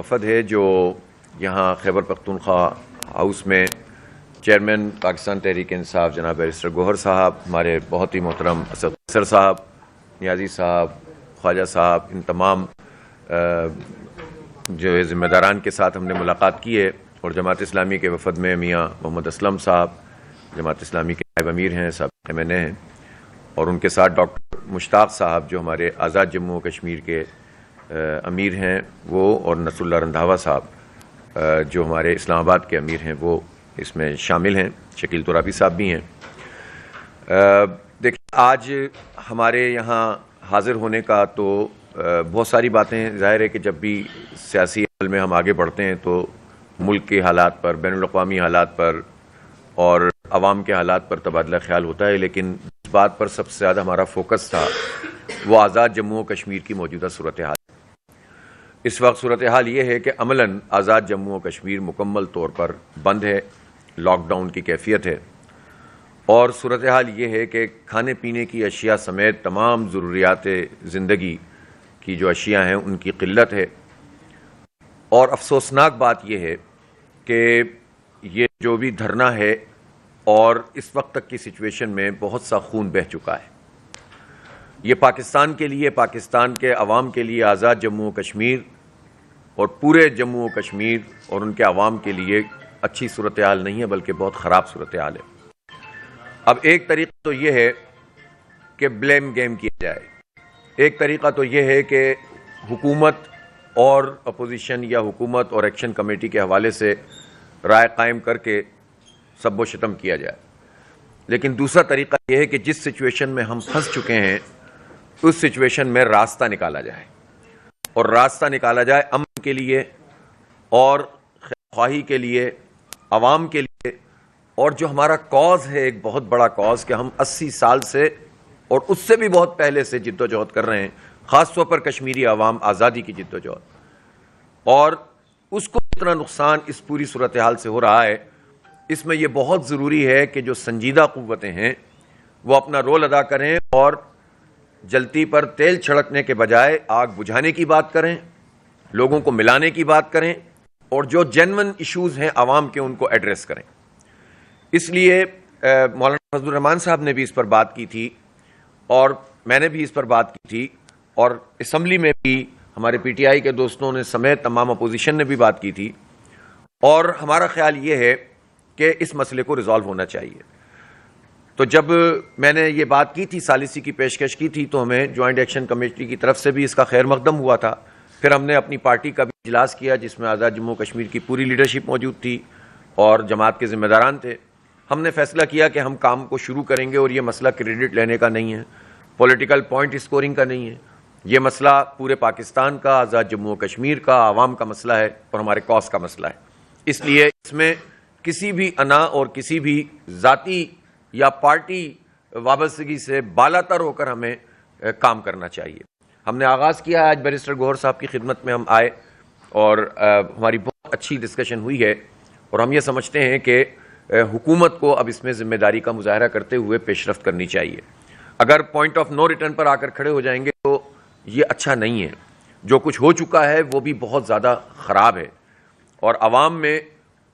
وفد ہے جو یہاں خیبر پختونخوا ہاؤس میں چیئرمین پاکستان تحریک انصاف جناب بیرسٹر گوہر صاحب، ہمارے بہت ہی محترم اسد قیصر صاحب، نیازی صاحب، خواجہ صاحب، ان تمام جو ذمہ داران کے ساتھ ہم نے ملاقات کی ہے، اور جماعت اسلامی کے وفد میں میاں محمد اسلم صاحب جماعت اسلامی کے نائب امیر ہیں، سابق MNA ہیں، اور ان کے ساتھ ڈاکٹر مشتاق صاحب جو ہمارے آزاد جموں و کشمیر کے امیر ہیں وہ، اور نصر اللہ رندھاوا صاحب جو ہمارے اسلام آباد کے امیر ہیں وہ اس میں شامل ہیں، شکیل ترابی صاحب بھی ہیں۔ دیکھیں، آج ہمارے یہاں حاضر ہونے کا تو بہت ساری باتیں، ظاہر ہے کہ جب بھی سیاسی عمل میں ہم آگے بڑھتے ہیں تو ملک کے حالات پر، بین الاقوامی حالات پر اور عوام کے حالات پر تبادلہ خیال ہوتا ہے، لیکن اس بات پر سب سے زیادہ ہمارا فوکس تھا وہ آزاد جموں و کشمیر کی موجودہ صورتحال۔ اس وقت صورتحال یہ ہے کہ عملاً آزاد جموں و کشمیر مکمل طور پر بند ہے، لاک ڈاؤن کی کیفیت ہے، اور صورتحال یہ ہے کہ کھانے پینے کی اشیاء سمیت تمام ضروریات زندگی کی جو اشیاء ہیں ان کی قلت ہے، اور افسوسناک بات یہ ہے کہ یہ جو بھی دھرنا ہے اور اس وقت تک کی سچویشن میں بہت سا خون بہہ چکا ہے۔ یہ پاکستان کے لیے، پاکستان کے عوام کے لیے آزاد جموں و کشمیر اور پورے جموں و کشمیر اور ان کے عوام کے لیے اچھی صورتحال نہیں ہے، بلکہ بہت خراب صورتحال ہے۔ اب ایک طریقہ تو یہ ہے کہ بلیم گیم کیا جائے، ایک طریقہ تو یہ ہے کہ حکومت اور اپوزیشن یا حکومت اور ایکشن کمیٹی کے حوالے سے رائے قائم کر کے سب و شتم کیا جائے، لیکن دوسرا طریقہ یہ ہے کہ جس سچویشن میں ہم پھنس چکے ہیں اس سچویشن میں راستہ نکالا جائے، اور راستہ نکالا جائے امن کے لیے اور خواہی کے لیے، عوام کے لیے، اور جو ہمارا کاز ہے، ایک بہت بڑا کاز کہ ہم 80 سال سے اور اس سے بھی بہت پہلے سے جد و جہد کر رہے ہیں، خاص طور پر کشمیری عوام آزادی کی جد و جہد، اور اس کو اتنا نقصان اس پوری صورتحال سے ہو رہا ہے۔ اس میں یہ بہت ضروری ہے کہ جو سنجیدہ قوتیں ہیں وہ اپنا رول ادا کریں اور جلتی پر تیل چھڑکنے کے بجائے آگ بجھانے کی بات کریں، لوگوں کو ملانے کی بات کریں، اور جو جینون ایشوز ہیں عوام کے ان کو ایڈریس کریں۔ اس لیے مولانا فضل الرحمان صاحب نے بھی اس پر بات کی تھی، اور میں نے بھی اس پر بات کی تھی، اور اسمبلی میں بھی ہمارے PTI کے دوستوں نے سمیت تمام اپوزیشن نے بھی بات کی تھی، اور ہمارا خیال یہ ہے کہ اس مسئلے کو ریزالو ہونا چاہیے۔ تو جب میں نے یہ بات کی تھی، ثالثی کی پیشکش کی تھی، تو ہمیں جوائنٹ ایکشن کمیٹی کی طرف سے بھی اس کا خیر مقدم ہوا تھا۔ پھر ہم نے اپنی پارٹی کا بھی اجلاس کیا جس میں آزاد جموں کشمیر کی پوری لیڈرشپ موجود تھی اور جماعت کے ذمہ داران تھے۔ ہم نے فیصلہ کیا کہ ہم کام کو شروع کریں گے، اور یہ مسئلہ کریڈٹ لینے کا نہیں ہے، پولیٹیکل پوائنٹ اسکورنگ کا نہیں ہے، یہ مسئلہ پورے پاکستان کا، آزاد جموں و کشمیر کا، عوام کا مسئلہ ہے اور ہمارے کاز کا مسئلہ ہے۔ اس لیے اس میں کسی بھی انا اور کسی بھی ذاتی یا پارٹی وابستگی سے بالاتر ہو کر ہمیں کام کرنا چاہیے۔ ہم نے آغاز کیا، آج بیرسٹر گوہر صاحب کی خدمت میں ہم آئے اور ہماری بہت اچھی ڈسکشن ہوئی ہے، اور ہم یہ سمجھتے ہیں کہ حکومت کو اب اس میں ذمہ داری کا مظاہرہ کرتے ہوئے پیش رفت کرنی چاہیے۔ اگر پوائنٹ آف نو ریٹرن پر آ کر کھڑے ہو جائیں گے تو یہ اچھا نہیں ہے۔ جو کچھ ہو چکا ہے وہ بھی بہت زیادہ خراب ہے، اور عوام میں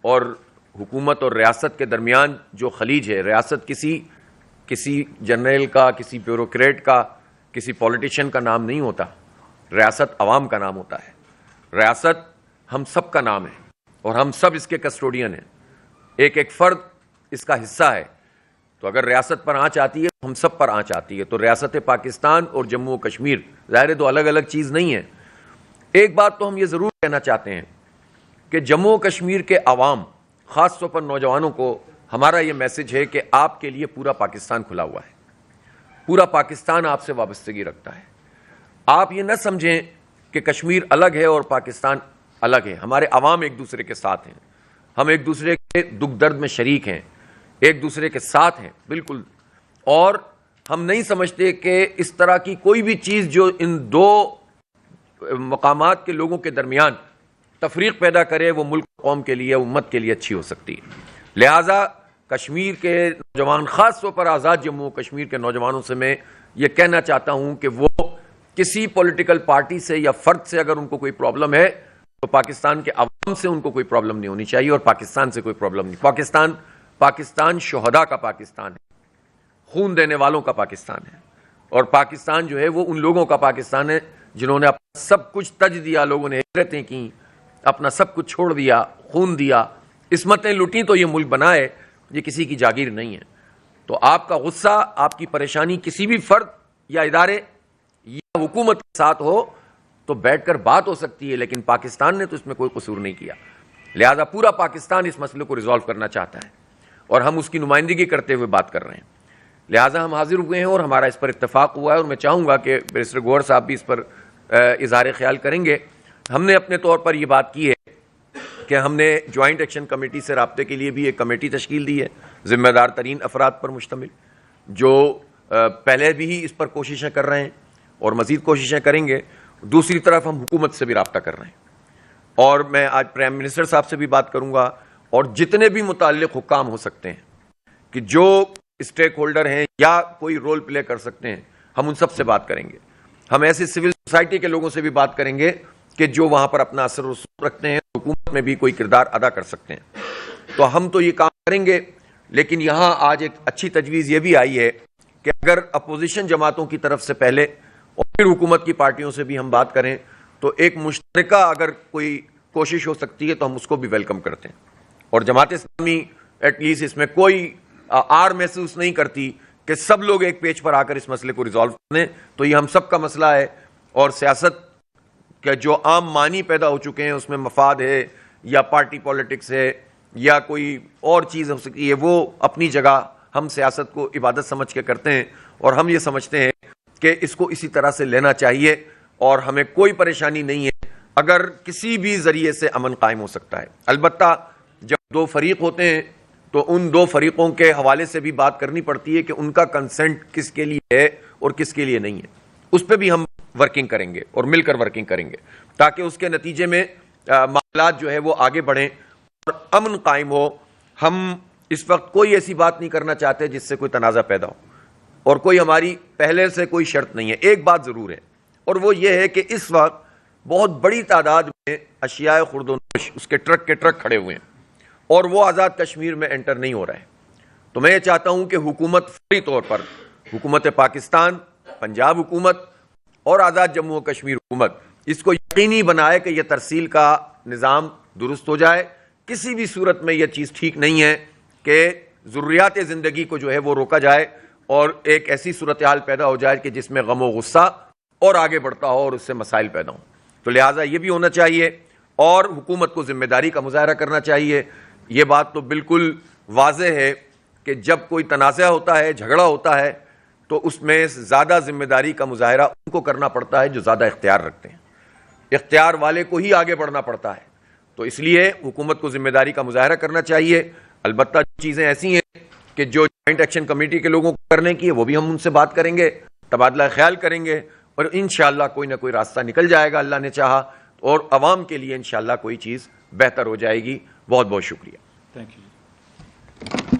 اور حکومت اور ریاست کے درمیان جو خلیج ہے، ریاست کسی جنرل کا، کسی بیوروکریٹ کا، کسی پولیٹیشین کا نام نہیں ہوتا، ریاست عوام کا نام ہوتا ہے۔ ریاست ہم سب کا نام ہے اور ہم سب اس کے کسٹوڈین ہیں، ایک ایک فرد اس کا حصہ ہے۔ تو اگر ریاست پر آنچ آتی ہے تو ہم سب پر آنچ آتی ہے۔ تو ریاست پاکستان اور جموں و کشمیر ظاہر دو الگ الگ چیز نہیں ہے۔ ایک بات تو ہم یہ ضرور کہنا چاہتے ہیں کہ جموں و کشمیر کے عوام، خاص طور پر نوجوانوں کو ہمارا یہ میسج ہے کہ آپ کے لیے پورا پاکستان کھلا ہوا ہے، پورا پاکستان آپ سے وابستگی رکھتا ہے۔ آپ یہ نہ سمجھیں کہ کشمیر الگ ہے اور پاکستان الگ ہے، ہمارے عوام ایک دوسرے کے ساتھ ہیں، ہم ایک دوسرے کے دکھ درد میں شریک ہیں، ایک دوسرے کے ساتھ ہیں بالکل، اور ہم نہیں سمجھتے کہ اس طرح کی کوئی بھی چیز جو ان دو مقامات کے لوگوں کے درمیان تفریق پیدا کرے وہ ملک قوم کے لیے، امت کے لیے اچھی ہو سکتی ہے۔ لہٰذا کشمیر کے نوجوان، خاص طور پر آزاد جموں کشمیر کے نوجوانوں سے میں یہ کہنا چاہتا ہوں کہ وہ کسی پولیٹیکل پارٹی سے یا فرد سے اگر ان کو کوئی پرابلم ہے تو پاکستان کے عوام سے ان کو کوئی پرابلم نہیں ہونی چاہیے اور پاکستان سے کوئی پرابلم نہیں. پاکستان شہداء کا پاکستان ہے, خون دینے والوں کا پاکستان ہے, اور پاکستان جو ہے وہ ان لوگوں کا پاکستان ہے جنہوں نے اپنا سب کچھ تج دیا, لوگوں نے ہجرتیں کی, اپنا سب کچھ چھوڑ دیا, خون دیا, عصمتیں لوٹیں تو یہ ملک بنا ہے, یہ کسی کی جاگیر نہیں ہے. تو آپ کا غصہ, آپ کی پریشانی کسی بھی فرد یا ادارے یا حکومت کے ساتھ ہو تو بیٹھ کر بات ہو سکتی ہے, لیکن پاکستان نے تو اس میں کوئی قصور نہیں کیا. لہذا پورا پاکستان اس مسئلے کو ریزالو کرنا چاہتا ہے اور ہم اس کی نمائندگی کرتے ہوئے بات کر رہے ہیں. لہذا ہم حاضر ہوئے ہیں اور ہمارا اس پر اتفاق ہوا ہے, اور میں چاہوں گا کہ بیرسٹر گوہر صاحب بھی اس پر اظہار خیال کریں گے. ہم نے اپنے طور پر یہ بات کی ہے کہ ہم نے جوائنٹ ایکشن کمیٹی سے رابطے کے لیے بھی ایک کمیٹی تشکیل دی ہے, ذمہ دار ترین افراد پر مشتمل, جو پہلے بھی اس پر کوششیں کر رہے ہیں اور مزید کوششیں کریں گے. دوسری طرف ہم حکومت سے بھی رابطہ کر رہے ہیں, اور میں آج پرائم منسٹر صاحب سے بھی بات کروں گا, اور جتنے بھی متعلق حکام ہو سکتے ہیں کہ جو اسٹیک ہولڈر ہیں یا کوئی رول پلے کر سکتے ہیں, ہم ان سب سے بات کریں گے. ہم ایسے سول سوسائٹی کے لوگوں سے بھی بات کریں گے کہ جو وہاں پر اپنا اثر و رسوخ رکھتے ہیں, حکومت میں بھی کوئی کردار ادا کر سکتے ہیں. تو ہم تو یہ کام کریں گے, لیکن یہاں آج ایک اچھی تجویز یہ بھی آئی ہے کہ اگر اپوزیشن جماعتوں کی طرف سے پہلے اور پھر حکومت کی پارٹیوں سے بھی ہم بات کریں تو ایک مشترکہ اگر کوئی کوشش ہو سکتی ہے تو ہم اس کو بھی ویلکم کرتے ہیں. اور جماعت اسلامی ایٹ لیسٹ اس میں کوئی آر محسوس نہیں کرتی کہ سب لوگ ایک پیج پر آ کر اس مسئلے کو ریزالو کریں. تو یہ ہم سب کا مسئلہ ہے, اور سیاست کے جو عام معنی پیدا ہو چکے ہیں اس میں مفاد ہے یا پارٹی پالیٹکس ہے یا کوئی اور چیز ہو سکتی ہے, وہ اپنی جگہ ہم سیاست کو عبادت سمجھ کے کرتے ہیں, اور ہم یہ سمجھتے ہیں کہ اس کو اسی طرح سے لینا چاہیے, اور ہمیں کوئی پریشانی نہیں ہے اگر کسی بھی ذریعے سے امن قائم ہو سکتا ہے. البتہ جب دو فریق ہوتے ہیں تو ان دو فریقوں کے حوالے سے بھی بات کرنی پڑتی ہے کہ ان کا کنسنٹ کس کے لیے ہے اور کس کے لیے نہیں ہے. اس پہ بھی ہم ورکنگ کریں گے اور مل کر ورکنگ کریں گے, تاکہ اس کے نتیجے میں معاملات جو ہے وہ آگے بڑھیں اور امن قائم ہو. ہم اس وقت کوئی ایسی بات نہیں کرنا چاہتے جس سے کوئی تنازع پیدا ہو, اور کوئی ہماری پہلے سے کوئی شرط نہیں ہے. ایک بات ضرور ہے, اور وہ یہ ہے کہ اس وقت بہت بڑی تعداد میں اشیاء خرد و نوش اس کے ٹرک کھڑے ہوئے ہیں, اور وہ آزاد کشمیر میں انٹر نہیں ہو رہے ہیں. تو میں یہ چاہتا ہوں کہ حکومت فوری طور پر, حکومت پاکستان, پنجاب حکومت اور آزاد جموں و کشمیر حکومت اس کو یقینی بنائے کہ یہ ترسیل کا نظام درست ہو جائے. کسی بھی صورت میں یہ چیز ٹھیک نہیں ہے کہ ضروریات زندگی کو جو ہے وہ روکا جائے اور ایک ایسی صورتحال پیدا ہو جائے کہ جس میں غم و غصہ اور آگے بڑھتا ہو اور اس سے مسائل پیدا ہوں. تو لہٰذا یہ بھی ہونا چاہیے, اور حکومت کو ذمہ داری کا مظاہرہ کرنا چاہیے. یہ بات تو بالکل واضح ہے کہ جب کوئی تنازع ہوتا ہے, جھگڑا ہوتا ہے, تو اس میں زیادہ ذمہ داری کا مظاہرہ ان کو کرنا پڑتا ہے جو زیادہ اختیار رکھتے ہیں. اختیار والے کو ہی آگے بڑھنا پڑتا ہے. تو اس لیے حکومت کو ذمہ داری کا مظاہرہ کرنا چاہیے. البتہ چیزیں ایسی ہیں کہ جو جوائنٹ ایکشن کمیٹی کے لوگوں کو کرنے کی ہے وہ بھی ہم ان سے بات کریں گے, تبادلہ خیال کریں گے, اور انشاءاللہ کوئی نہ کوئی راستہ نکل جائے گا اللہ نے چاہا, اور عوام کے لیے انشاءاللہ کوئی چیز بہتر ہو جائے گی. بہت بہت شکریہ. Thank you.